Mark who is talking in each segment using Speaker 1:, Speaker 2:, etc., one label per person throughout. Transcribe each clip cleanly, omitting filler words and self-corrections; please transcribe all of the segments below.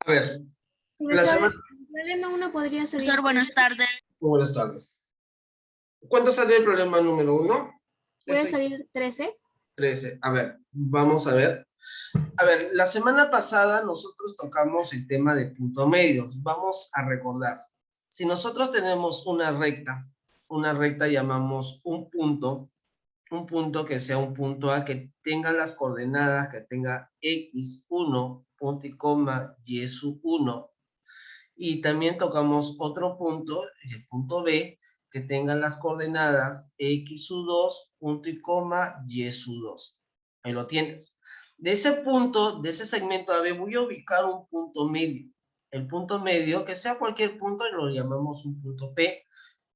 Speaker 1: ver, la
Speaker 2: Profesor,
Speaker 1: semana...
Speaker 2: el problema 1 podría salir.
Speaker 3: Profesor, buenas tardes.
Speaker 1: Buenas tardes. ¿Cuánto salió el problema número 1?
Speaker 2: Puede salir 13.
Speaker 1: 13. A ver, vamos a ver. A ver, la semana pasada nosotros tocamos el tema de puntos medios. Vamos a recordar. Si nosotros tenemos una recta llamamos un punto que sea un punto A que tenga las coordenadas, que tenga x1, punto y coma, y sub 1. Y también tocamos otro punto, el punto B, que tenga las coordenadas x sub 2, punto y coma, y sub 2. Ahí lo tienes. De ese punto, de ese segmento AB, voy a ubicar un punto medio. El punto medio, que sea cualquier punto, y lo llamamos un punto P.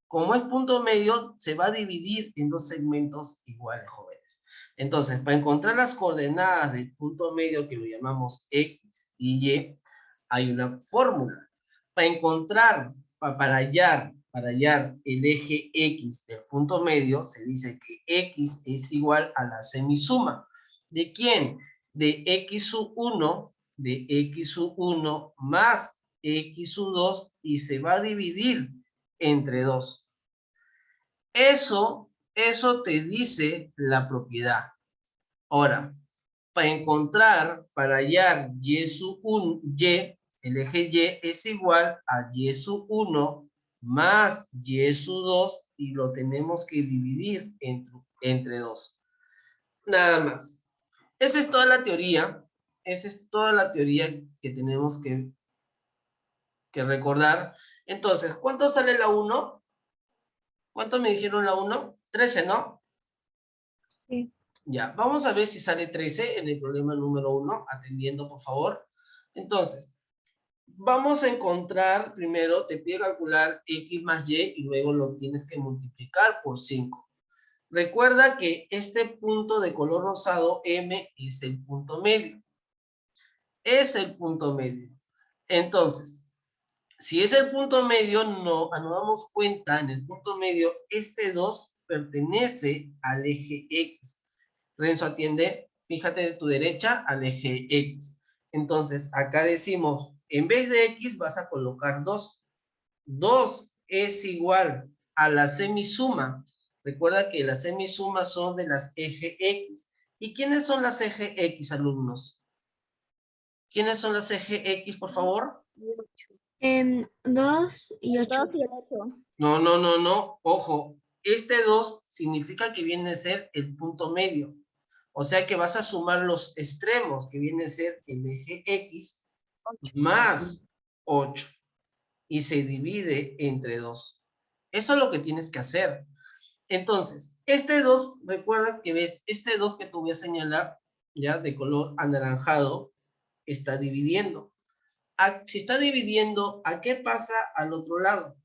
Speaker 1: Como es punto medio, se va a dividir en dos segmentos iguales, jóvenes. Entonces, para encontrar las coordenadas del punto medio, que lo llamamos X y Y, hay una fórmula. Para encontrar, para hallar el eje X del punto medio, se dice que X es igual a la semisuma. ¿De quién? De X sub 1, de X sub 1 más X sub 2, y se va a dividir entre 2. Eso te dice la propiedad. Ahora, para hallar y sub 1, y, el eje y es igual a y sub 1 más y sub 2, y lo tenemos que dividir entre 2. Nada más. Esa es toda la teoría. Esa es toda la teoría que tenemos que recordar. Entonces, ¿cuánto sale la 1? ¿Cuánto me dijeron la 1? 13, ¿no?
Speaker 2: Sí.
Speaker 1: Ya, vamos a ver si sale 13 en el problema número 1, atendiendo, por favor. Entonces, vamos a encontrar, primero, te pide calcular x más y, y luego lo tienes que multiplicar por 5. Recuerda que este punto de color rosado, M, es el punto medio. Es el punto medio. Entonces, si es el punto medio, nos damos cuenta, en el punto medio, este 2 pertenece al eje X. Renzo, atiende, fíjate de tu derecha al eje X. Entonces, acá decimos, en vez de X vas a colocar 2. 2 es igual a la semisuma. Recuerda que las semisumas son de las eje X. ¿Y quiénes son las eje X, alumnos? ¿Quiénes son las eje X, por favor?
Speaker 2: 2 y 8.
Speaker 3: 2 y el 8.
Speaker 1: No. Ojo, este 2 significa que viene a ser el punto medio. O sea que vas a sumar los extremos, que viene a ser el eje X, más 8. Y se divide entre 2. Eso es lo que tienes que hacer. Entonces, este 2, recuerda que ves, este 2 que te voy a señalar, ya de color anaranjado, está dividiendo. Si está dividiendo, ¿a qué pasa al otro lado?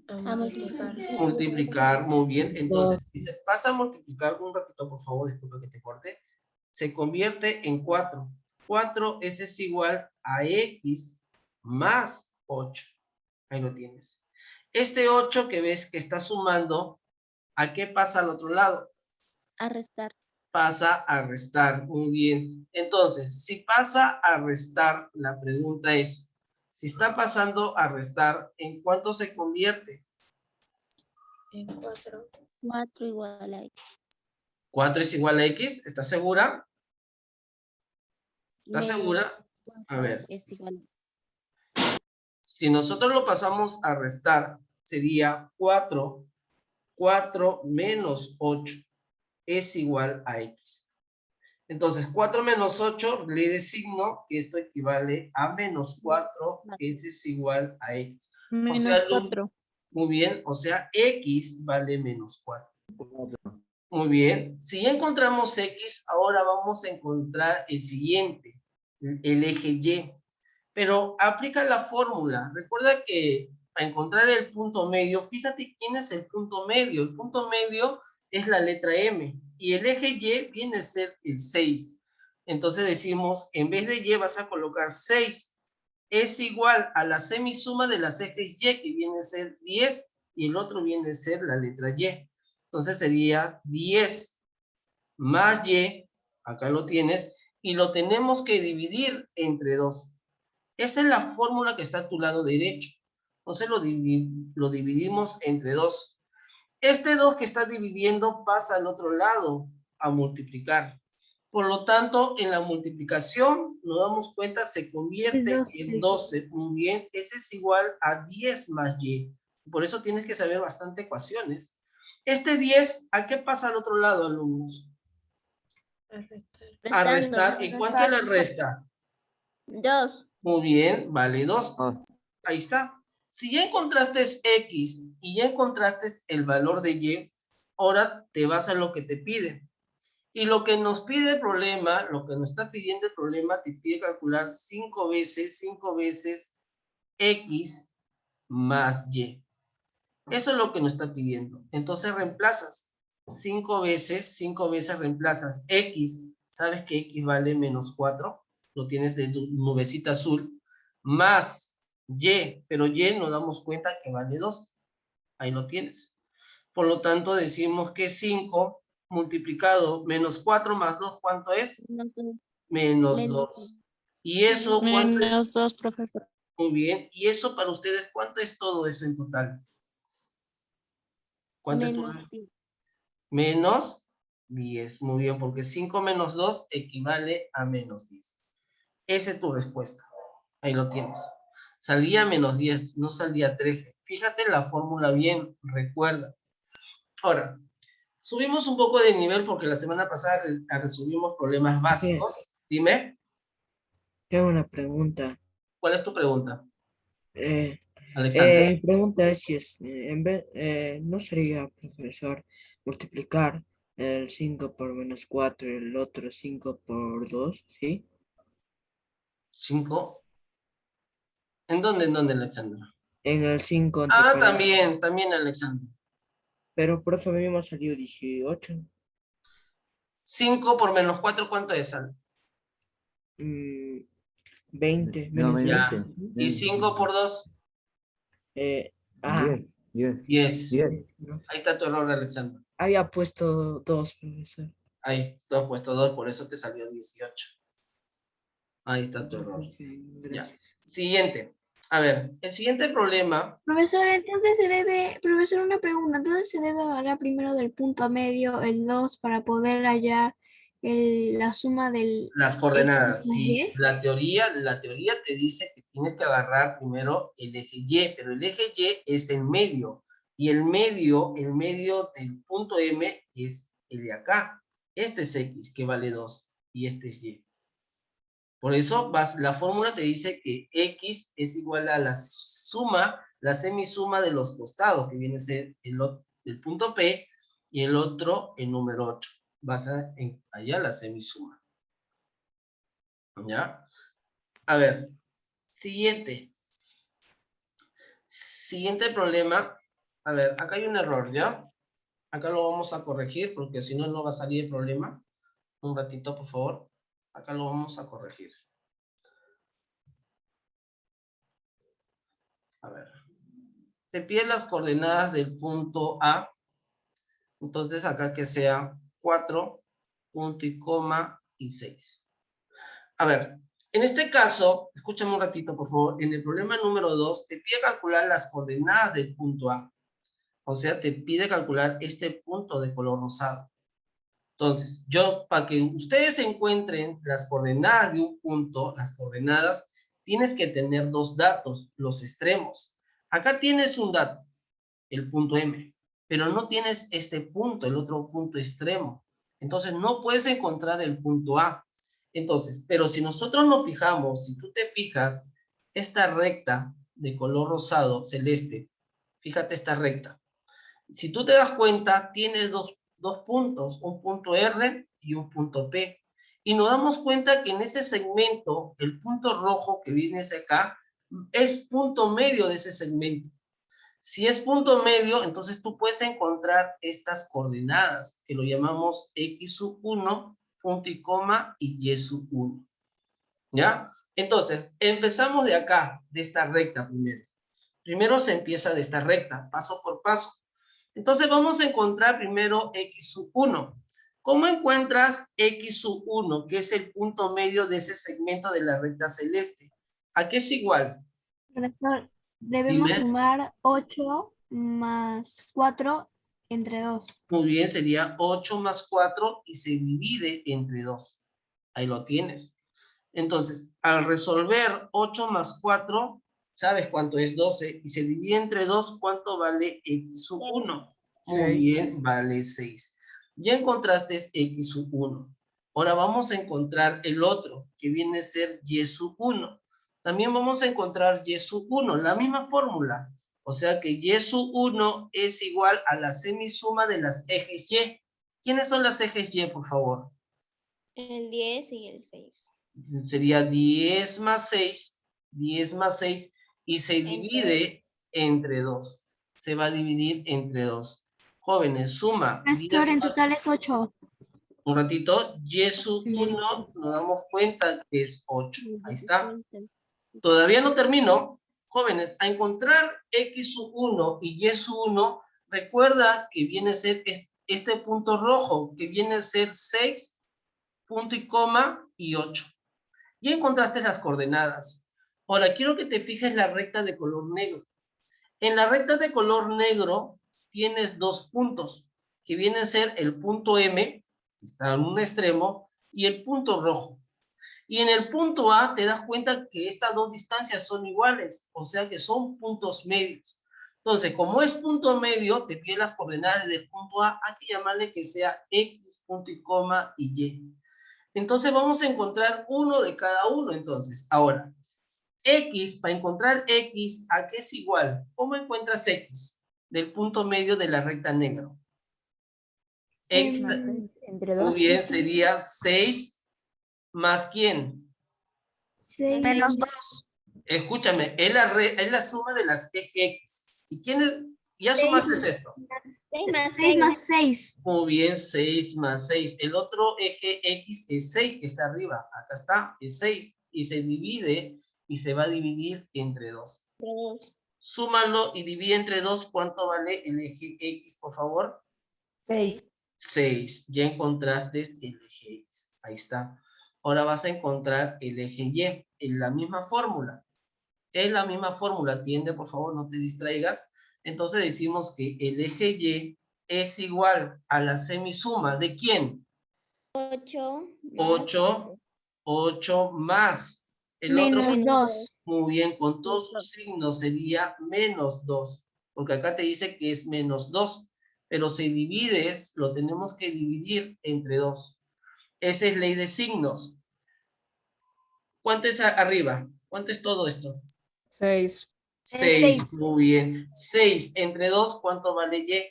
Speaker 3: A multiplicar.
Speaker 1: Multiplicar, muy bien. Entonces, si te pasa a multiplicar, un ratito, por favor, disculpa que te corte, se convierte en 4. 4 es igual a X más 8. Ahí lo tienes. Este 8 que ves que está sumando, ¿a qué pasa al otro lado?
Speaker 3: A restar.
Speaker 1: Pasa a restar. Muy bien. Entonces, si pasa a restar, la pregunta es, si está pasando a restar, ¿en cuánto se convierte?
Speaker 3: En 4. 4 igual a X.
Speaker 1: 4 es igual a X, ¿estás segura? ¿Estás segura? A ver.
Speaker 3: Es igual.
Speaker 1: Si nosotros lo pasamos a restar, sería 4 menos 8 es igual a X. Entonces, 4 menos 8, le de signo, que esto equivale a menos 4, es igual a X.
Speaker 3: Menos 4.
Speaker 1: Muy bien, o sea, X vale menos 4. Muy bien, si ya encontramos X, ahora vamos a encontrar el siguiente, el eje Y. Pero aplica la fórmula. Recuerda que para encontrar el punto medio, fíjate quién es el punto medio. El punto medio es la letra M. Y el eje Y viene a ser el 6. Entonces decimos, en vez de Y vas a colocar 6. Es igual a la semisuma de las ejes Y, que viene a ser 10. Y el otro viene a ser la letra Y. Entonces sería 10 más Y. Acá lo tienes. Y lo tenemos que dividir entre 2. Esa es la fórmula que está a tu lado derecho. Entonces lo dividimos entre 2. Este 2 que está dividiendo pasa al otro lado a multiplicar. Por lo tanto, en la multiplicación, nos damos cuenta, se
Speaker 2: El
Speaker 1: convierte
Speaker 2: 12.
Speaker 1: en 12. Muy bien, ese es igual a 10 más y. Por eso tienes que saber bastante ecuaciones. Este 10, ¿a qué pasa al otro lado, alumnos? A restar. ¿Y cuánto le resta?
Speaker 3: 2.
Speaker 1: Muy bien, vale 2.
Speaker 4: Ah,
Speaker 1: Ahí está. Si ya encontraste X y ya encontraste el valor de Y, ahora te vas a lo que te pide. Y lo que nos pide el problema, lo que nos está pidiendo el problema, te pide calcular 5 veces X más Y. Eso es lo que nos está pidiendo. Entonces reemplazas. 5 veces reemplazas X. ¿Sabes que X vale menos 4? Lo tienes de nubecita azul. Más Y. Pero Y nos damos cuenta que vale 2. Ahí lo tienes. Por lo tanto, decimos que 5 multiplicado menos 4 más 2, ¿cuánto es? Menos 2. ¿Y eso cuánto es?
Speaker 3: Menos 2, profesor.
Speaker 1: Muy bien. ¿Y eso para ustedes cuánto es todo eso en total? ¿Cuánto es tu?
Speaker 3: Menos 10.
Speaker 1: Menos 10. Muy bien, porque 5 menos 2 equivale a menos 10. Esa es tu respuesta. Ahí lo tienes. Salía menos 10, no salía 13. Fíjate la fórmula bien, recuerda. Ahora, subimos un poco de nivel porque la semana pasada resolvimos problemas básicos. Dime,
Speaker 5: Tengo una pregunta.
Speaker 1: ¿cuál es tu pregunta,
Speaker 5: Eh,
Speaker 1: Alexander?
Speaker 5: mi pregunta es si no sería, profesor, multiplicar el 5 por menos 4 y el otro 5 por 2, ¿sí?
Speaker 1: 5. ¿En dónde, Alexander?
Speaker 5: En el 5 entre
Speaker 1: Ah,
Speaker 5: paréntesis.
Speaker 1: también, Alexander.
Speaker 5: Pero, profe, a mí me salió 18.
Speaker 1: 5 por menos 4, ¿cuánto es, Al?
Speaker 5: 20,
Speaker 4: no,
Speaker 5: menos
Speaker 4: menos
Speaker 5: 20.
Speaker 1: Ya. ¿Y 5 por 2?
Speaker 5: Eh, ah,
Speaker 4: 10.
Speaker 1: 10.
Speaker 5: no.
Speaker 1: Ahí está tu error, Alexander.
Speaker 5: Había puesto 2, profesor.
Speaker 1: Ahí tú has puesto 2, por eso te salió 18. Ahí está tu
Speaker 5: Ya,
Speaker 1: error.
Speaker 5: profe,
Speaker 1: Ya.
Speaker 5: gracias.
Speaker 1: Siguiente. A ver, el siguiente problema.
Speaker 2: Profesor, entonces se debe, profesor, una pregunta, entonces se debe agarrar primero del punto medio el 2 para poder hallar la suma del
Speaker 1: Las
Speaker 2: X
Speaker 1: coordenadas,
Speaker 2: más
Speaker 1: sí.
Speaker 2: Y.
Speaker 1: La teoría te dice que tienes que agarrar primero el eje Y, pero el eje Y es el medio. Y el medio del punto M es el de acá. Este es X, que vale 2. Y este es Y. Por eso la fórmula te dice que X es igual a la suma, la semisuma de los costados, que viene a ser el punto P y el otro, el número 8. Vas a allá la semisuma. ¿Ya? A ver, siguiente. Siguiente problema. A ver, acá hay un error, ¿ya? Acá lo vamos a corregir porque si no, no va a salir el problema. Un ratito, por favor. Acá lo vamos a corregir. A ver. Te pide las coordenadas del punto A. Entonces acá que sea 4, punto y coma y 6. A ver, en este caso, escúchame un ratito, por favor. En el problema número 2, te pide calcular las coordenadas del punto A. O sea, te pide calcular este punto de color rosado. Entonces, para que ustedes encuentren las coordenadas de un punto, las coordenadas, tienes que tener dos datos, los extremos. Acá tienes un dato, el punto M, pero no tienes este punto, el otro punto extremo. Entonces, no puedes encontrar el punto A. Entonces, pero si nosotros nos fijamos, si tú te fijas, esta recta de color rosado, celeste, fíjate esta recta. Si tú te das cuenta, tienes dos puntos, un punto R y un punto P. Y nos damos cuenta que en ese segmento, el punto rojo que viene hacia acá, es punto medio de ese segmento. Si es punto medio, entonces tú puedes encontrar estas coordenadas, que lo llamamos X sub 1, punto y coma, y Y sub 1. ¿Ya? Entonces, empezamos de acá, de esta recta primero. Primero se empieza de esta recta, paso por paso. Entonces vamos a encontrar primero X sub 1. ¿Cómo encuentras X sub 1, que es el punto medio de ese segmento de la recta celeste? ¿A qué es igual?
Speaker 2: Profesor, debemos
Speaker 1: Dime.
Speaker 2: sumar 8 más 4 entre 2.
Speaker 1: Muy bien, sería 8 más 4 y se divide entre 2. Ahí lo tienes. Entonces, al resolver 8 más 4, ¿sabes cuánto es 12? Y se divide entre 2, ¿cuánto vale x sub 1? Muy bien, vale 6. Ya encontraste x sub 1. Ahora vamos a encontrar el otro, que viene a ser y sub 1. También vamos a encontrar y sub 1, la misma fórmula. O sea que y sub 1 es igual a la semisuma de las ejes y. ¿Quiénes son las ejes y, por favor?
Speaker 3: El 10 y el 6.
Speaker 1: Sería 10 más 6, 10 más 6, y se divide entre 2. Se va a dividir entre 2. Jóvenes, suma 10
Speaker 2: Profesor, en
Speaker 1: más...
Speaker 2: total es 8.
Speaker 1: Un ratito, y sub 1, nos damos cuenta que es 8. Ahí está. Todavía no termino. Jóvenes, a encontrar x sub 1 y y sub 1, recuerda que viene a ser este punto rojo, que viene a ser 6, punto y coma, y 8. Ya encontraste las coordenadas. Ahora, quiero que te fijes la recta de color negro. En la recta de color negro tienes dos puntos, que vienen a ser el punto M, que está en un extremo, y el punto rojo. Y en el punto A te das cuenta que estas dos distancias son iguales, o sea que son puntos medios. Entonces, como es punto medio, te pide las coordenadas del punto A, hay que llamarle que sea X, punto y coma, y Y. Entonces vamos a encontrar uno de cada uno, entonces. Ahora, X, para encontrar X, ¿a qué es igual? ¿Cómo encuentras X? Del punto medio de la recta negra. X,
Speaker 3: Entre
Speaker 1: muy
Speaker 3: 2.
Speaker 1: bien, sería 6 más ¿quién?
Speaker 3: Menos
Speaker 2: 2.
Speaker 1: Escúchame, es la suma de las eje X. ¿Y quién es? Ya
Speaker 3: 6
Speaker 1: sumaste esto.
Speaker 3: más
Speaker 2: 6
Speaker 3: 6.
Speaker 2: más 6.
Speaker 1: Muy bien, 6 más 6. El otro eje X es 6, que está arriba. Acá está, es 6. Y se divide, y se va a dividir entre 2. Súmalo y divide entre 2. ¿Cuánto vale el eje X, por favor?
Speaker 3: 6.
Speaker 1: 6. Ya encontraste el eje X. Ahí está. Ahora vas a encontrar el eje Y. En la misma fórmula. Es la misma fórmula. Atiende, por favor, no te distraigas. Entonces decimos que el eje Y es igual a la semisuma. ¿De quién?
Speaker 3: 8
Speaker 1: 8. 8 más. El otro,
Speaker 2: Menos 2.
Speaker 1: muy bien, con todos sus signos sería menos 2. Porque acá te dice que es menos 2. Pero si divides, lo tenemos que dividir entre 2. Esa es ley de signos. ¿Cuánto es arriba? ¿Cuánto es todo esto?
Speaker 3: 6.
Speaker 1: 6,
Speaker 2: 6.
Speaker 1: muy bien. 6 entre 2, ¿cuánto vale Y?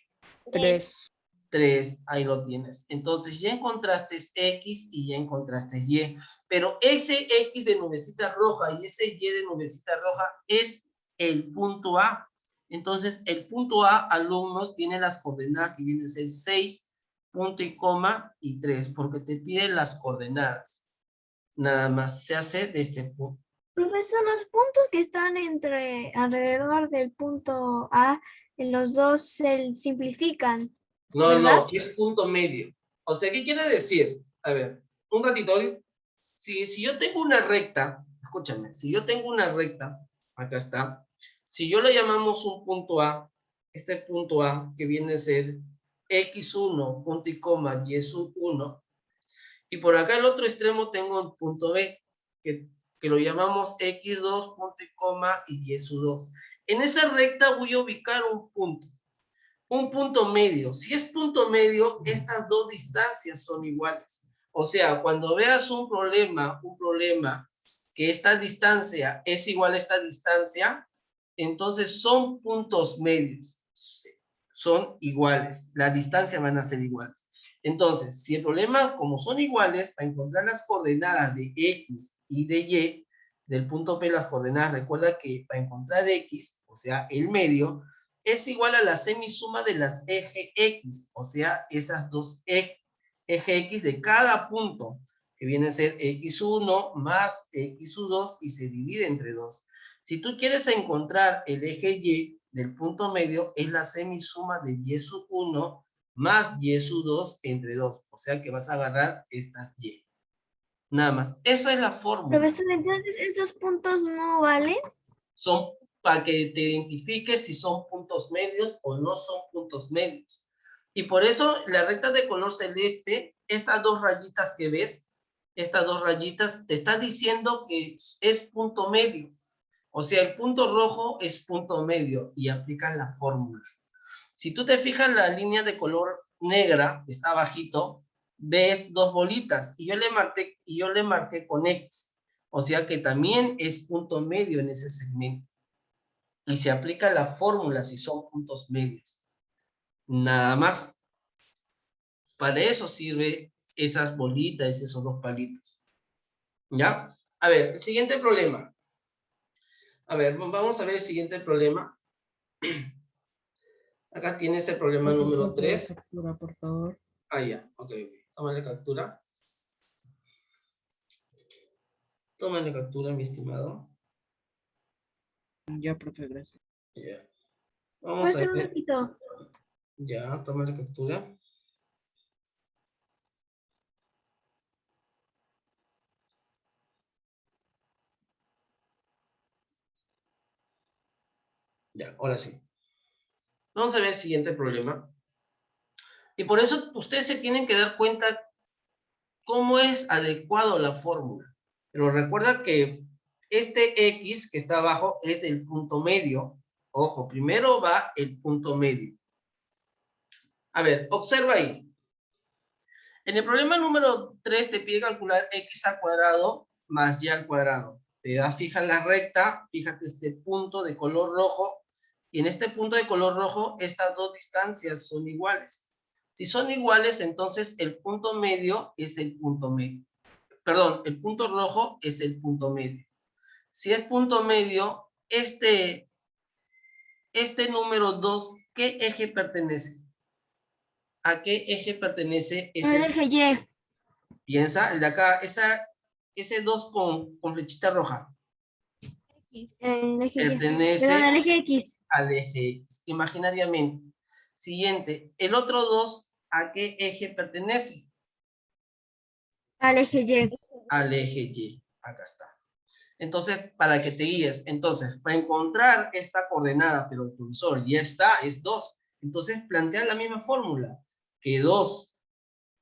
Speaker 3: 3.
Speaker 1: 3, ahí lo tienes. Entonces ya encontraste X y ya encontraste Y. Pero ese X de nubecita roja y ese Y de nubecita roja es el punto A. Entonces el punto A, alumnos, tiene las coordenadas que vienen a ser 6, punto y coma, y 3, porque te piden las coordenadas. Nada más se hace de este punto.
Speaker 2: Profesor, los puntos que están alrededor del punto A, en los dos se simplifican,
Speaker 1: No,
Speaker 2: ¿verdad?
Speaker 1: no, es punto medio. O sea, ¿qué quiere decir? A ver, un ratito. Si yo tengo una recta, escúchame, si yo tengo una recta, acá está, si yo le llamamos un punto A, este punto A que viene a ser x1, punto y coma, y sub 1, y por acá el otro extremo tengo el punto B, que lo llamamos x2, punto y coma, y sub 2. En esa recta voy a ubicar un punto medio. Si es punto medio, estas dos distancias son iguales. O sea, cuando veas un problema que esta distancia es igual a esta distancia, entonces son puntos medios. Son iguales. La distancia van a ser iguales. Entonces, si el problema, como son iguales, para encontrar las coordenadas de X y de Y, del punto P, las coordenadas, recuerda que para encontrar X, o sea, el medio, es igual a la semisuma de las eje X, o sea, esas dos eje X de cada punto, que viene a ser X1 más X2 y se divide entre 2. Si tú quieres encontrar el eje Y del punto medio, es la semisuma de Y1 más Y2 entre 2, o sea que vas a agarrar estas Y. Nada más. Esa es la fórmula.
Speaker 2: Profesor, entonces esos puntos no valen.
Speaker 1: Son para que te identifiques si son puntos medios o no son puntos medios. Y por eso la recta de color celeste, estas dos rayitas que ves, estas dos rayitas te están diciendo que es punto medio. O sea, el punto rojo es punto medio y aplicas la fórmula. Si tú te fijas en la línea de color negra, que está abajito, ves dos bolitas y yo le marqué con X. O sea que también es punto medio en ese segmento. Y se aplica la fórmula si son puntos medios. Nada más. Para eso sirve esas bolitas, esos dos palitos. ¿Ya? A ver, el siguiente problema. A ver, vamos a ver el siguiente problema. Acá tienes el problema número 3.
Speaker 5: Captura, por favor.
Speaker 1: Ah, ya. Ok. Tómale captura. Tómale captura, mi estimado.
Speaker 5: Ya, profe, gracias.
Speaker 1: Ya.
Speaker 2: Puede
Speaker 1: Vamos a
Speaker 2: ser un
Speaker 1: ver.
Speaker 2: ratito.
Speaker 1: Ya, tómale captura. Ya, ahora sí. Vamos a ver el siguiente problema. Y por eso ustedes se tienen que dar cuenta cómo es adecuado la fórmula. Pero recuerda que este X que está abajo es del punto medio. Ojo, primero va el punto medio. A ver, observa ahí. En el problema número 3 te pide calcular X al cuadrado más Y al cuadrado. Te da fija la recta, fíjate este punto de color rojo. Y en este punto de color rojo, estas dos distancias son iguales. Si son iguales, entonces el punto medio es el punto medio. Perdón, el punto rojo es el punto medio. Si es punto medio, este número 2, ¿qué eje pertenece? ¿A qué eje pertenece ese?
Speaker 2: El eje Y.
Speaker 1: Piensa, el de acá, ese 2 con flechita roja,
Speaker 2: El eje Y. Perdón,
Speaker 1: pertenece
Speaker 2: el eje X.
Speaker 1: al eje X, imaginariamente. Siguiente, el otro 2, ¿a qué eje pertenece?
Speaker 2: Al eje Y.
Speaker 1: Al eje Y, acá está. Entonces, para que te guíes, entonces, para encontrar esta coordenada, pero el profesor ya está, es 2. Entonces, plantea la misma fórmula, que 2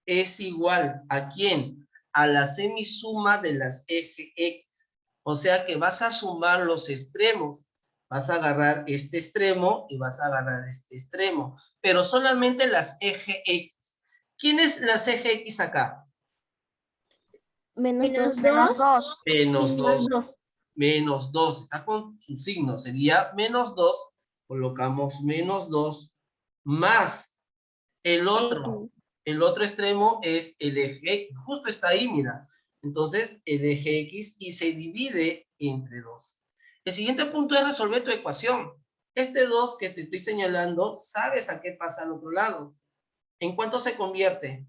Speaker 1: es igual ¿a quién? A la semisuma de las eje X. O sea que vas a sumar los extremos. Vas a agarrar este extremo y vas a agarrar este extremo. Pero solamente las eje X. ¿Quién es las eje X acá?
Speaker 3: Menos dos.
Speaker 2: Menos 2.
Speaker 1: Menos 2.
Speaker 2: 2.
Speaker 1: Menos 2. Está con su signo. Sería menos 2. Colocamos menos 2 más el otro. El otro extremo es el eje X. Justo está ahí, mira. Entonces, el eje X y se divide entre 2. El siguiente punto es resolver tu ecuación. Este 2 que te estoy señalando, ¿sabes a qué pasa al otro lado? ¿En cuánto se convierte?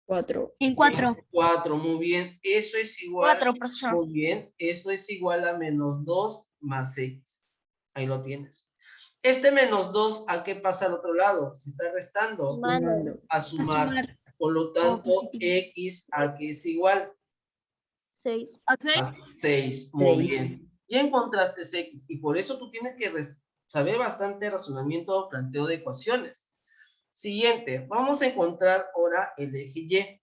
Speaker 5: 4.
Speaker 2: En 4.
Speaker 1: 4, muy bien. Eso es igual.
Speaker 3: 4, profesor.
Speaker 1: Muy bien. Eso es igual a menos 2 más X. Ahí lo tienes. Este menos 2, ¿a qué pasa al otro lado? Se está restando.
Speaker 5: Sumando.
Speaker 1: A sumar. Por lo tanto, X a que es igual
Speaker 3: 6.
Speaker 1: a 6. Muy bien. Ya encontraste X. Y por eso tú tienes que saber bastante razonamiento o planteo de ecuaciones. Siguiente. Vamos a encontrar ahora el eje Y.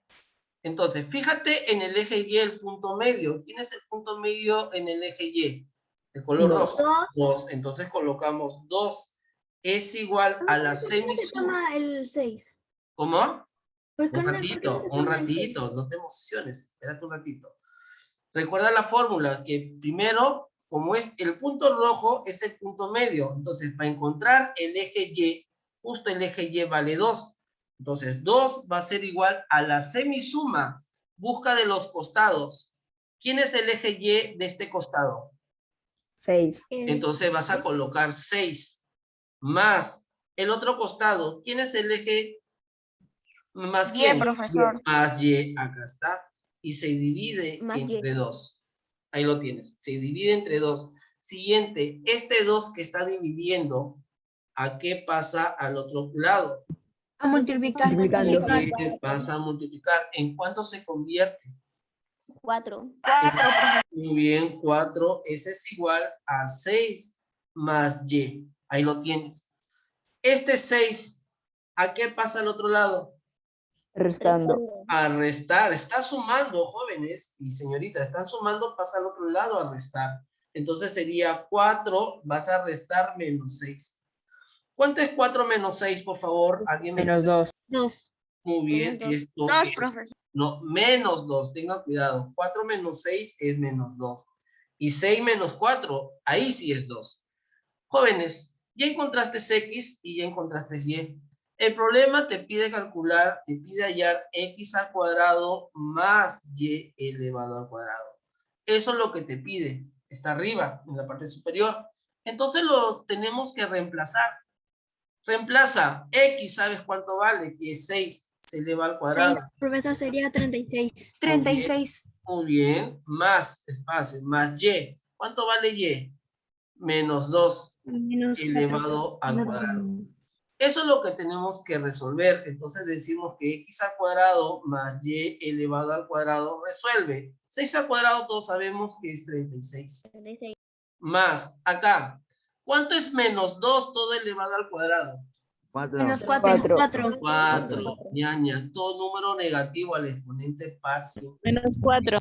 Speaker 1: Entonces, fíjate en el eje Y el punto medio. ¿Quién es el punto medio en el eje Y? El color rojo. 2. Entonces colocamos 2. Es igual a la semisuma.
Speaker 2: El 6.
Speaker 1: ¿Cómo?
Speaker 2: ¿Por qué
Speaker 1: Un
Speaker 2: no-
Speaker 1: ratito,
Speaker 2: por qué
Speaker 1: un
Speaker 2: no se toma el 6?
Speaker 1: ratito, no te emociones, espérate un ratito. Recuerda la fórmula, que primero, como es el punto rojo, es el punto medio. Entonces, para encontrar el eje Y, justo el eje Y vale 2. Entonces, 2 va a ser igual a la semisuma. Busca de los costados. ¿Quién es el eje Y de este costado?
Speaker 5: 6.
Speaker 1: Entonces, vas a colocar 6. Más el otro costado. ¿Quién es el eje más quién?
Speaker 3: profesor.
Speaker 1: Más Y, acá está. Y se divide
Speaker 3: Más Y.
Speaker 1: entre 2. Ahí lo tienes. Se divide entre 2. Siguiente, este 2 que está dividiendo, ¿a qué pasa al otro lado?
Speaker 2: A multiplicar.
Speaker 5: Multiplicando.
Speaker 1: Pasa a multiplicar. ¿En cuánto se convierte?
Speaker 3: 4.
Speaker 1: Muy bien, 4, ese es igual a 6 más y. Ahí lo tienes. Este 6, ¿a qué pasa al otro lado?
Speaker 4: Restando.
Speaker 1: A restar. Está sumando, jóvenes y señoritas. Están sumando, pasa al otro lado a restar. Entonces sería 4, vas a restar menos 6. ¿Cuánto es 4 menos 6, por favor? ¿Alguien me
Speaker 4: Menos 2.
Speaker 2: 2.
Speaker 1: Muy bien,
Speaker 3: Menos dos.
Speaker 1: esto
Speaker 3: 2,
Speaker 1: es-
Speaker 3: profesor.
Speaker 1: no, menos 2, tengan cuidado. 4 menos 6 es menos 2. Y 6 menos 4, ahí sí es 2. Jóvenes, ya encontraste X y ya encontraste Y. El problema te pide calcular, te pide hallar X al cuadrado más Y elevado al cuadrado. Eso es lo que te pide. Está arriba, en la parte superior. Entonces lo tenemos que reemplazar. Reemplaza X, ¿sabes cuánto vale? Que es 6, se eleva al cuadrado.
Speaker 2: Profesor, sería 36.
Speaker 6: 36.
Speaker 1: Muy bien, más espacio, más Y. ¿Cuánto vale Y? Menos 2
Speaker 2: Menos 4.
Speaker 1: elevado al cuadrado. Eso es lo que tenemos que resolver. Entonces decimos que X al cuadrado más Y elevado al cuadrado resuelve. 6 al cuadrado todos sabemos que es 36. Más, acá, ¿cuánto es menos 2 todo elevado al cuadrado?
Speaker 6: Menos 4.
Speaker 4: 4.
Speaker 1: 4. Ñaña, todo número negativo al exponente par siempre
Speaker 6: Menos 4.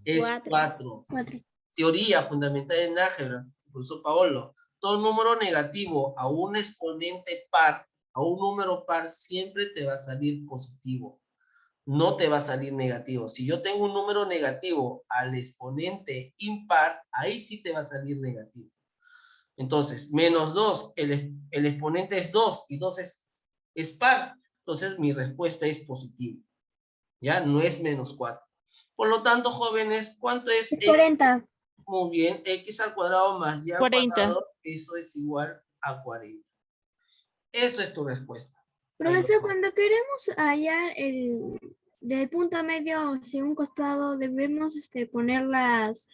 Speaker 1: es
Speaker 3: Cuatro.
Speaker 1: 4.
Speaker 2: 4.
Speaker 1: Teoría fundamental en álgebra, profesor Paolo. Todo número negativo a un exponente par, a un número par, siempre te va a salir positivo. No te va a salir negativo. Si yo tengo un número negativo al exponente impar, ahí sí te va a salir negativo. Entonces, menos 2, el exponente es 2 y 2 es par. Entonces, mi respuesta es positiva. ¿Ya? No es menos 4. Por lo tanto, jóvenes, ¿cuánto es
Speaker 2: Es
Speaker 1: X?
Speaker 2: 40.
Speaker 1: Muy bien, X al cuadrado más Y al
Speaker 6: 40.
Speaker 1: cuadrado, eso es igual a 40. Eso es tu respuesta. Ahí lo
Speaker 2: Profesor,
Speaker 1: pones.
Speaker 2: cuando queremos hallar el del punto medio hacia un costado, debemos poner los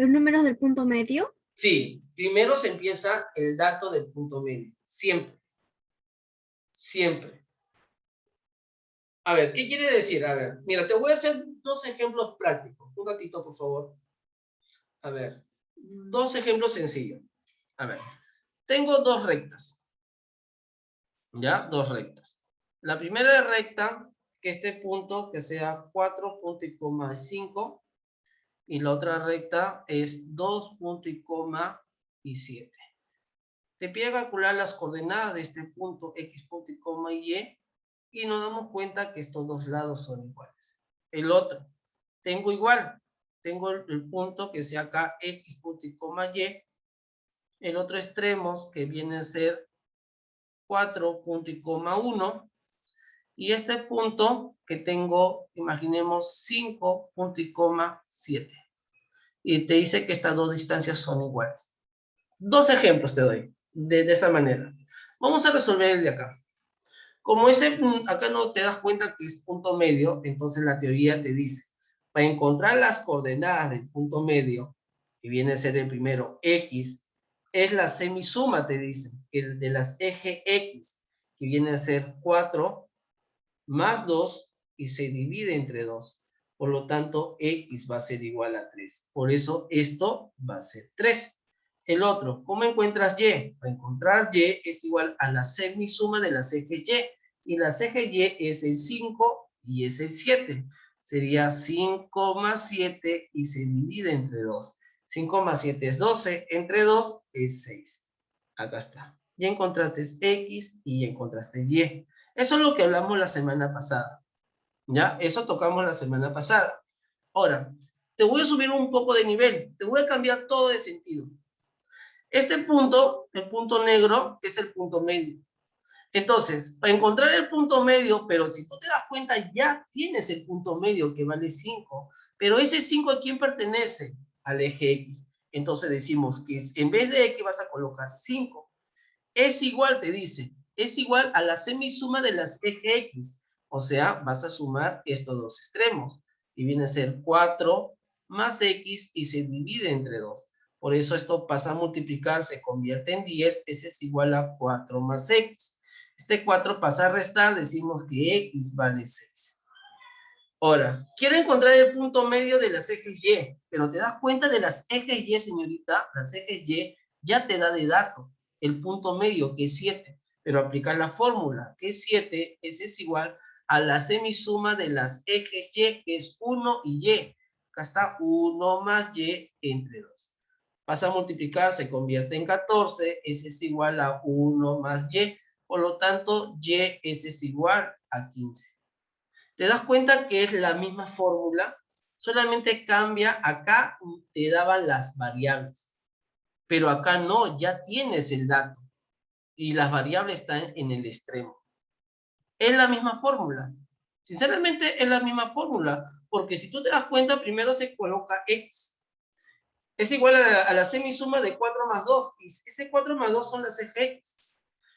Speaker 2: números del punto medio.
Speaker 1: Sí, primero se empieza el dato del punto medio. Siempre. Siempre. A ver, ¿qué quiere decir? A ver, mira, te voy a hacer dos ejemplos prácticos. Un ratito, por favor. A ver, dos ejemplos sencillos. A ver, tengo dos rectas. ¿Ya? Dos rectas. La primera recta, que este punto que sea 4,5 y la otra recta es 2,7. Te pide calcular las coordenadas de este punto X punto y coma y nos damos cuenta que estos dos lados son iguales. El otro, tengo igual, tengo el punto que sea acá X punto y coma Y, el otro extremo que viene a ser 4,1 y este punto que tengo, imaginemos 5,7 y te dice que estas dos distancias son iguales. Dos ejemplos te doy de esa manera. Vamos a resolver el de acá. Como ese acá no te das cuenta que es punto medio, entonces la teoría te dice, para encontrar las coordenadas del punto medio, que viene a ser el primero X, es la semisuma, te dice, el de las eje X, que viene a ser 4 más 2 y se divide entre 2. Por lo tanto, X va a ser igual a 3. Por eso esto va a ser 3. El otro, ¿cómo encuentras Y? Para encontrar Y es igual a la semisuma de las ejes Y. Y las ejes Y es el 5 y es el 7. Sería 5 más 7 y se divide entre 2. 5 más 7 es 12, entre 2 es 6. Acá está. Ya encontraste X y ya encontraste Y. Eso es lo que hablamos la semana pasada. ¿Ya? Eso tocamos la semana pasada. Ahora, te voy a subir un poco de nivel. Te voy a cambiar todo de sentido. Este punto, el punto negro, es el punto medio. Entonces, para encontrar el punto medio, pero si tú te das cuenta, ya tienes el punto medio que vale 5. Pero ese 5 ¿a quién pertenece? Al eje X. Entonces decimos que en vez de X vas a colocar 5. Es igual, te dice, es igual a la semisuma de las eje X. O sea, vas a sumar estos dos extremos. Y viene a ser 4 más X y se divide entre 2. Por eso esto pasa a multiplicar, se convierte en 10. Ese es igual a 4 más X. Este 4 pasa a restar, decimos que X vale 6. Ahora, quiero encontrar el punto medio de las ejes Y, pero te das cuenta de las ejes Y, señorita, las ejes Y ya te da de dato el punto medio, que es 7, pero aplicar la fórmula, que es 7, es igual a la semisuma de las ejes Y, que es 1 y Y. Acá está 1 más Y entre 2. Pasa a multiplicar, se convierte en 14, ese es igual a 1 más Y, por lo tanto, Y ese es igual a 15. ¿Te das cuenta que es la misma fórmula? Solamente cambia, acá te daban las variables, pero acá no, ya tienes el dato y las variables están en el extremo. Es la misma fórmula. Sinceramente es la misma fórmula, porque si tú te das cuenta, primero se coloca X. Es igual a la semisuma de 4 más 2, y ese 4 más 2 son las ejes X.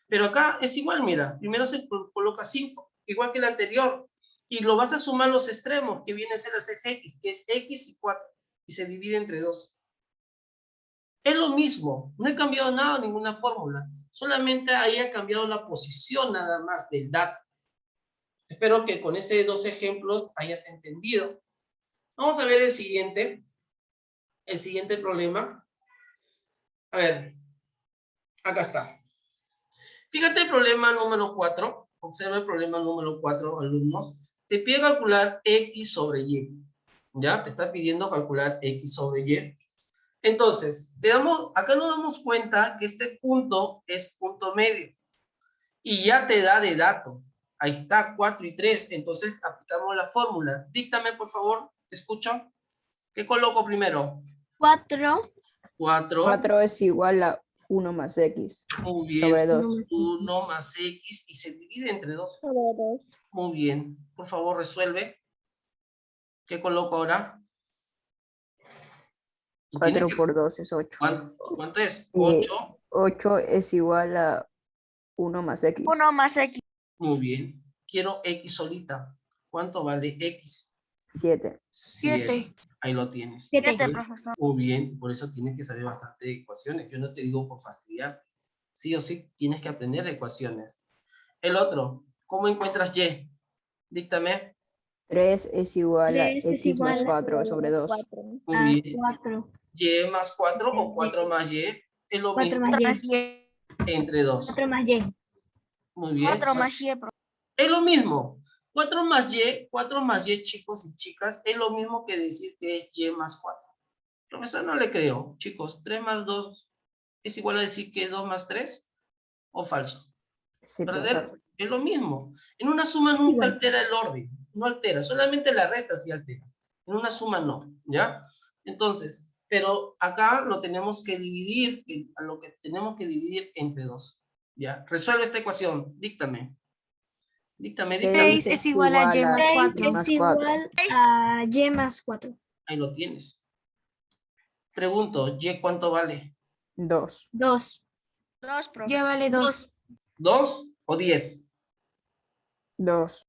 Speaker 1: Pero acá es igual, mira, primero se coloca 5, igual que el anterior, y lo vas a sumar los extremos, que viene a ser las ejes X, que es X y 4, y se divide entre 2. Es lo mismo, no he cambiado nada, ninguna fórmula, solamente ahí ha cambiado la posición nada más del dato. Espero que con esos dos ejemplos hayas entendido. Vamos a ver el siguiente problema. A ver, acá está. Fíjate el problema número 4. Observa el problema número 4, alumnos. Te pide calcular X sobre Y. ¿Ya? Te está pidiendo calcular X sobre Y. Entonces, acá nos damos cuenta que este punto es punto medio. Y ya te da de dato. Ahí está, 4 y 3. Entonces, aplicamos la fórmula. Díctame, por favor. ¿Te escucho? ¿Qué coloco primero?
Speaker 2: 4
Speaker 1: 4.
Speaker 4: 4 es igual a 1 más X
Speaker 1: Muy bien.
Speaker 4: sobre 2.
Speaker 1: 1 más X y se divide entre 2.
Speaker 3: Sobre 2.
Speaker 1: Muy bien. Por favor, resuelve. ¿Qué coloco ahora?
Speaker 4: 4 por 2 es 8.
Speaker 1: ¿Cuánto es?
Speaker 4: 8.
Speaker 1: 8.
Speaker 4: 8 es igual a 1 más X.
Speaker 3: 1 más X.
Speaker 1: Muy bien. Quiero X solita. ¿Cuánto vale X?
Speaker 4: 7.
Speaker 6: 7.
Speaker 1: Ahí lo tienes.
Speaker 2: 7.
Speaker 3: 7, profesor.
Speaker 1: Muy bien. Por eso tienes que saber bastante de ecuaciones. Yo no te digo por fastidiarte. Sí o sí tienes que aprender ecuaciones. El otro. ¿Cómo encuentras Y? Díctame.
Speaker 4: 3 es igual a
Speaker 2: 3 es
Speaker 4: X más
Speaker 2: igual
Speaker 4: 4 sobre 2.
Speaker 3: 4.
Speaker 1: Muy
Speaker 2: a
Speaker 1: bien.
Speaker 2: 4.
Speaker 1: Y más 4 o 4 más Y es lo
Speaker 2: 4
Speaker 1: mismo
Speaker 2: más Y.
Speaker 3: Y.
Speaker 1: entre 2.
Speaker 2: 4 más Y.
Speaker 1: Muy bien.
Speaker 3: 4 más Y, profesor.
Speaker 1: Es lo mismo. 4 más Y, chicos y chicas, es lo mismo que decir que es Y más 4. Profesor, no le creo. Chicos, 3 más 2 es igual a decir que es 2 más 3, ¿o falso?
Speaker 4: Sí,
Speaker 1: ¿Verdadero?
Speaker 4: profesor.
Speaker 1: Es lo mismo. En una suma nunca altera el orden. No altera, solamente la resta sí altera. En una suma no, ¿ya? Entonces, pero acá lo tenemos que dividir, a lo que tenemos que dividir entre 2. ¿Ya? Resuelve esta ecuación, díctame. Díctame.
Speaker 6: 6 es igual a Y más
Speaker 2: 6
Speaker 6: 4.
Speaker 2: es igual a Y más 4.
Speaker 1: Ahí lo tienes. Pregunto, ¿Y cuánto vale?
Speaker 4: 2.
Speaker 2: 2.
Speaker 3: 2, profesor.
Speaker 6: Y vale 2.
Speaker 1: ¿2 o 10?
Speaker 4: 2.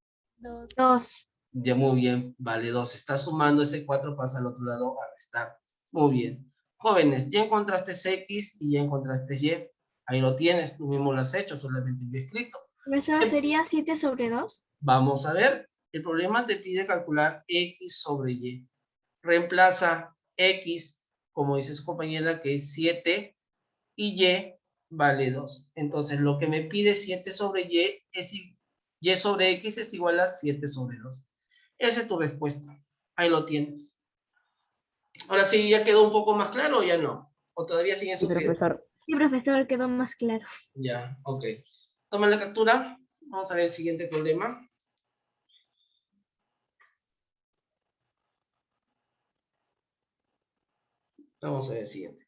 Speaker 2: 2.
Speaker 1: Ya, muy bien, vale 2. Está sumando ese 4, pasa al otro lado a restar. Muy bien. Jóvenes, ya encontraste X y ya encontraste Y. Ahí lo tienes, tú mismo lo has hecho, solamente yo he escrito.
Speaker 2: Profesor, ¿sería 7 sobre 2?
Speaker 1: Vamos a ver. El problema te pide calcular X sobre Y. Reemplaza X, como dice su compañera, que es 7, y Y vale 2. Entonces, lo que me pide 7 sobre Y es Y sobre X es igual a 7 sobre 2. Esa es tu respuesta. Ahí lo tienes. Ahora sí, ¿ya quedó un poco más claro o ya no? ¿O todavía siguen
Speaker 4: Sí,
Speaker 1: sufriendo?
Speaker 4: profesor.
Speaker 2: Sí, profesor, quedó más claro.
Speaker 1: Ya, ok. Toma la captura. Vamos a ver el siguiente problema. Vamos a ver el siguiente.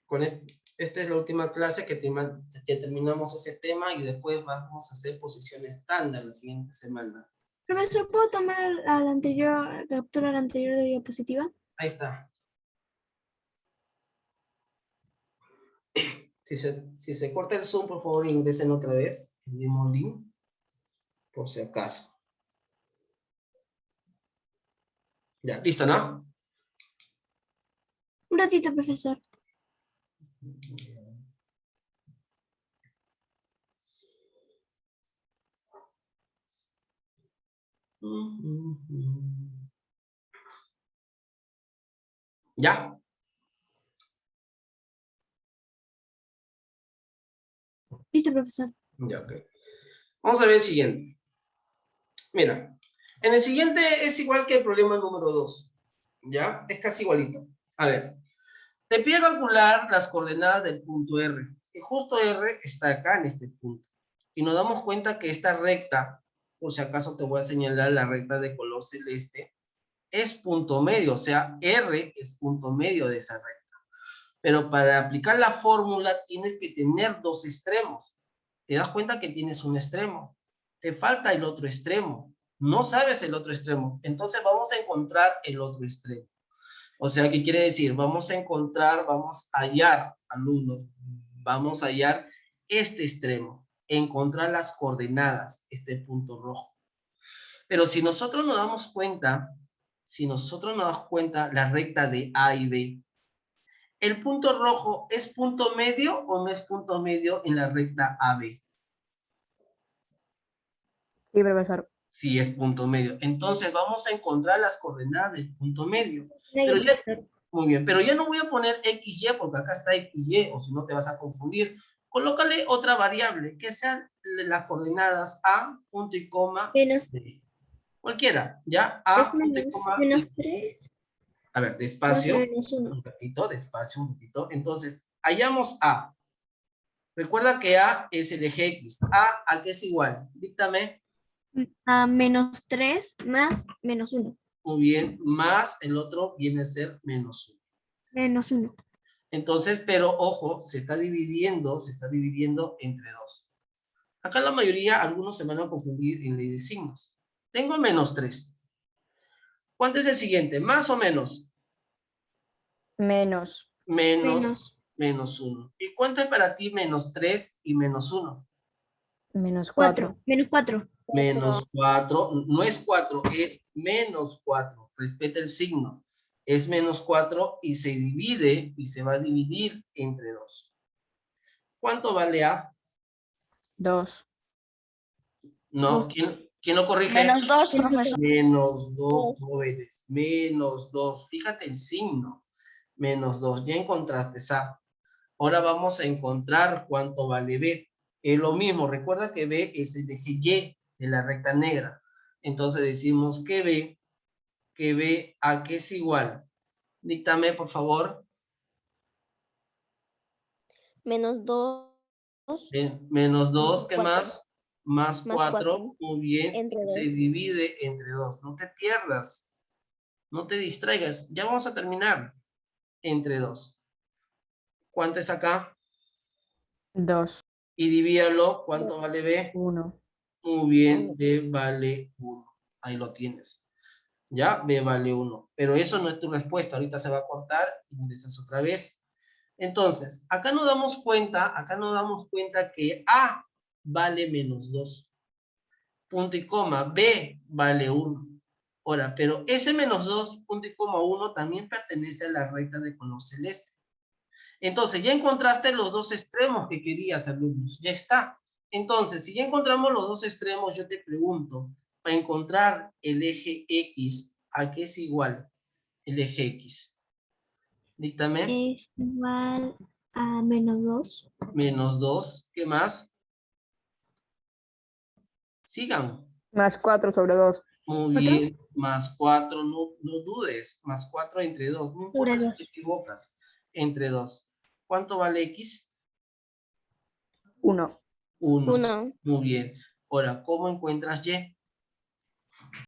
Speaker 1: Esta es la última clase que terminamos ese tema y después vamos a hacer posición estándar la siguiente semana.
Speaker 2: Profesor, ¿puedo tomar a la anterior, captura la anterior de diapositiva?
Speaker 1: Ahí está. Si se corta el Zoom, por favor, ingresen otra vez el mismo link, por si acaso. Ya, listo, ¿no?
Speaker 2: Un ratito, profesor.
Speaker 1: ¿Ya?
Speaker 2: Listo, profesor.
Speaker 1: Ya, ok. Vamos a ver el siguiente. Mira, en el siguiente es igual que el problema número 2. ¿Ya? Es casi igualito. A ver, te pide calcular las coordenadas del punto R. Y justo R está acá en este punto. Y nos damos cuenta que esta recta, por si acaso te voy a señalar la recta de color celeste, es punto medio, o sea, R es punto medio de esa recta. Pero para aplicar la fórmula tienes que tener dos extremos. Te das cuenta que tienes un extremo. Te falta el otro extremo. No sabes el otro extremo. Entonces vamos a encontrar el otro extremo. O sea, ¿qué quiere decir? Vamos a encontrar, vamos a hallar, alumnos, vamos a hallar este extremo. Encontrar las coordenadas, este punto rojo. Pero si nosotros nos damos cuenta, la recta de A y B, ¿el punto rojo es punto medio o no es punto medio en la recta AB?
Speaker 4: Sí, profesor.
Speaker 1: Sí, es punto medio. Entonces vamos a encontrar las coordenadas del punto medio. Pero ya, muy bien, pero ya no voy a poner XY porque acá está XY, o si no te vas a confundir. Colócale otra variable, que sean las coordenadas A, punto y coma,
Speaker 2: Menos,
Speaker 1: B. Cualquiera, ¿ya?
Speaker 2: es
Speaker 1: A, punto y coma, B.
Speaker 2: menos 3
Speaker 1: A ver,
Speaker 2: más
Speaker 1: despacio,
Speaker 2: menos 1.
Speaker 1: un ratito, despacio, un ratito. Entonces, hallamos A. Recuerda que A es el eje X. ¿A qué es igual? Díctame.
Speaker 2: A menos 3 más menos 1.
Speaker 1: Muy bien, más el otro viene a ser menos 1.
Speaker 2: Menos 1.
Speaker 1: Entonces, pero ojo, se está dividiendo entre 2. Acá la mayoría, algunos se van a confundir en ley de signos. Tengo menos 3. ¿Cuánto es el siguiente? ¿Más o menos?
Speaker 4: Menos.
Speaker 1: Menos 1. ¿Y cuánto es para ti menos 3 y menos 1?
Speaker 4: Menos
Speaker 2: 4.
Speaker 4: 4.
Speaker 2: Menos 4.
Speaker 1: Menos 4, no es 4, es menos 4. Respeta el signo. Es menos 4 y se divide y se va a dividir entre 2. ¿Cuánto vale A?
Speaker 4: 2.
Speaker 1: No,
Speaker 2: Dos.
Speaker 1: ¿quién lo corrige?
Speaker 3: Menos 2, profesor.
Speaker 1: Menos 2, jóvenes. Menos 2. Fíjate el signo. Menos 2. Ya encontraste A. Ahora vamos a encontrar cuánto vale B. Es lo mismo. Recuerda que B es el eje Y de la recta negra. Entonces decimos que B a qué es igual. Díctame, por favor.
Speaker 3: Menos 2
Speaker 1: Menos 2, ¿qué
Speaker 3: Cuatro.
Speaker 1: más? Más
Speaker 3: Más
Speaker 1: 4.
Speaker 3: cuatro.
Speaker 1: Muy bien.
Speaker 3: Entre
Speaker 1: Se
Speaker 3: dos.
Speaker 1: divide entre 2. No te pierdas. No te distraigas. Ya vamos a terminar. Entre 2. ¿Cuánto es acá?
Speaker 4: 2.
Speaker 1: Y divídalo. ¿Cuánto vale B?
Speaker 4: 1.
Speaker 1: Muy bien. B vale 1. Ahí lo tienes. Ya, B vale 1. Pero eso no es tu respuesta. Ahorita se va a cortar. Ingresas otra vez. Entonces, acá nos damos cuenta que A vale menos 2. Punto y coma. B vale 1. Ahora, pero ese menos 2, punto y coma 1, también pertenece a la recta de color celeste. Entonces, ya encontraste los dos extremos que querías, alumnos. Ya está. Entonces, si ya encontramos los dos extremos, yo te pregunto, para encontrar el eje X, ¿a qué es igual el eje X? Díctame.
Speaker 2: Es igual a menos 2.
Speaker 1: Menos 2. ¿Qué más? Sigan.
Speaker 4: Más 4 sobre 2.
Speaker 1: Muy bien. Más 4, no dudes. Más 4 entre 2. No importa
Speaker 2: Sobre
Speaker 1: si
Speaker 2: 2.
Speaker 1: te equivocas. Entre 2. ¿Cuánto vale X?
Speaker 4: 1.
Speaker 1: 1.
Speaker 3: 1.
Speaker 1: Muy bien. Ahora, ¿cómo encuentras Y?